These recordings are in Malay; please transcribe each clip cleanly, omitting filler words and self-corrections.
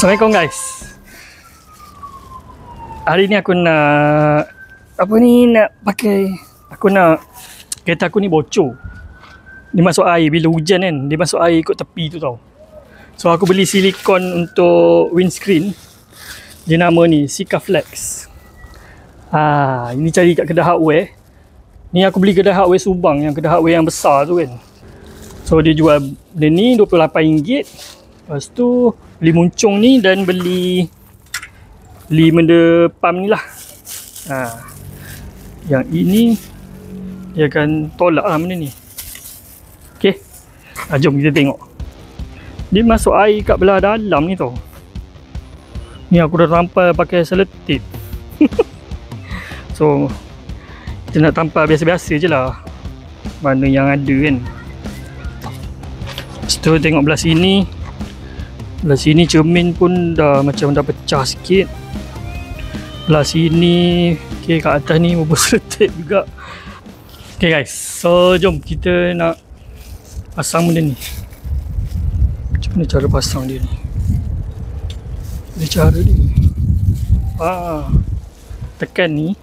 Assalamualaikum guys. Hari ni aku nak kereta aku ni bocor. Dia masuk air bila hujan kan. Dia masuk air ikut tepi tu tau. So aku beli silikon untuk windscreen. Dia nama ni Sikaflex. Ini cari kat kedai hardware. Ni aku beli kedai hardware Subang, yang kedai hardware yang besar tu kan. So dia jual benda ni RM28. Lepas tu beli muncung ni dan beli benda pump ni lah. Yang ini dia akan tolak lah benda ni. Okay, jom kita tengok. Dia masuk air kat belah dalam ni tau. Ni aku dah tampal pakai selotip. So kita nak tampal biasa-biasa je lah, mana yang ada kan. Lepas tu tengok belah sini. Belah sini cermin pun dah macam dah pecah sikit. Belah sini, okay, kat atas ni bubur selotip juga. Okay guys, so jom kita nak pasang benda ni. Macam mana cara pasang dia ni? Ada cara dia. Tekan ni.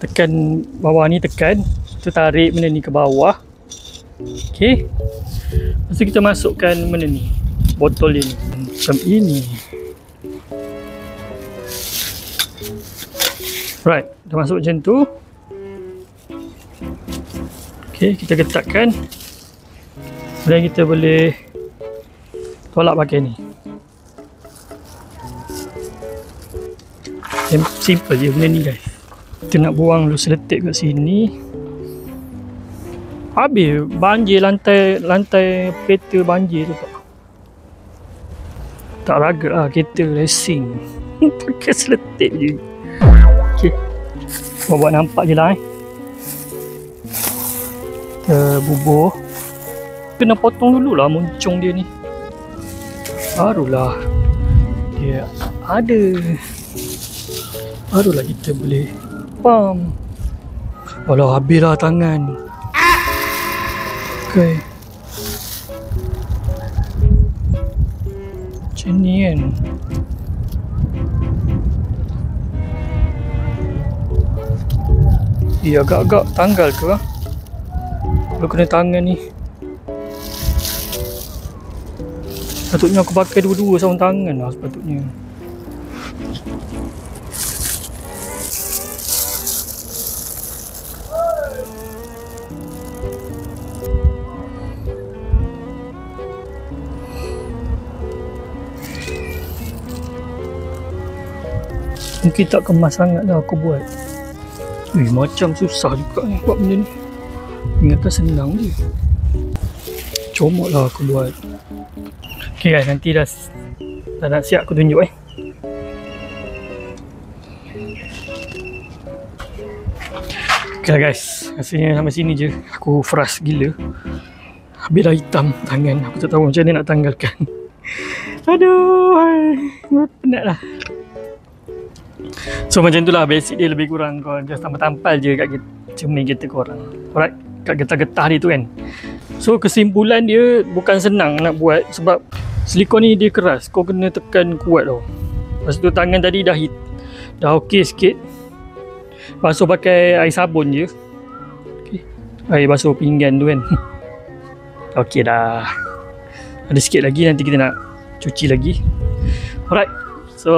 Tekan bawah ni, tekan. Kita tarik benda ni ke bawah. Okay. Lepas tu kita masukkan benda ni, botol ni macam ini. Right, dah masuk macam tu. Okay, kita ketatkan. Kemudian kita boleh tolak pakai ni. Simple je benda ni guys. Kita nak buang dulu selotip kat sini. Habis banjir lantai kereta banjir tu tak. Tak raga lah kereta racing. Pakai selotip je. Okay, buat nampak je lah Kita bubur. Kena potong dulu lah muncung dia ni, barulah dia ada. Barulah kita boleh pump. Walau habis lah tangan. Okay, macam ni kan. Dia agak-agak tanggal ke lah kalau kena tangan ni. Sepatutnya aku pakai dua-dua sarung tangan lah sepatutnya. Mungkin tak kemas sangat lah aku buat. Macam susah juga ni buat benda ni. Ingatkan senang je. Comot lah aku buat. Okay guys, nanti dah nak siap aku tunjuk Okay guys, rasanya sampai sini je. Aku frust gila. Habis dah hitam tangan. Aku tak tahu macam mana nak tanggalkan. Aduh, penat lah. So macam tu lah basic dia lebih kurang. Kau just tampal je kat cermin kereta korang. Alright, kat getah-getah dia tu kan. So kesimpulan dia bukan senang nak buat sebab silikon ni dia keras. Kau kena tekan kuat tau. Lepas tu tangan tadi dah okey sikit. Basuh pakai air sabun je. Okay. Air basuh pinggan tu kan. Okey dah. Ada sikit lagi, nanti kita nak cuci lagi. Alright. So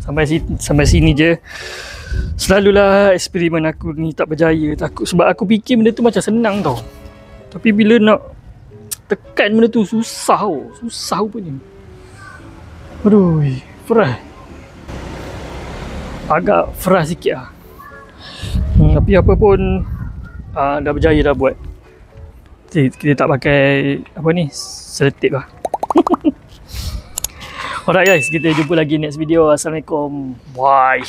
sampai sini je. Selalulah eksperimen aku ni tak berjaya. Takut sebab aku fikir benda tu macam senang tau. Tapi bila nak tekan benda tu susah tau. Susah rupanya. Aduh, frust. Agak frust sikit lah. Tapi apa pun dah berjaya dah buat. Kita tak pakai selotip lah. Alright guys, kita jumpa lagi next video. Assalamualaikum. Bye.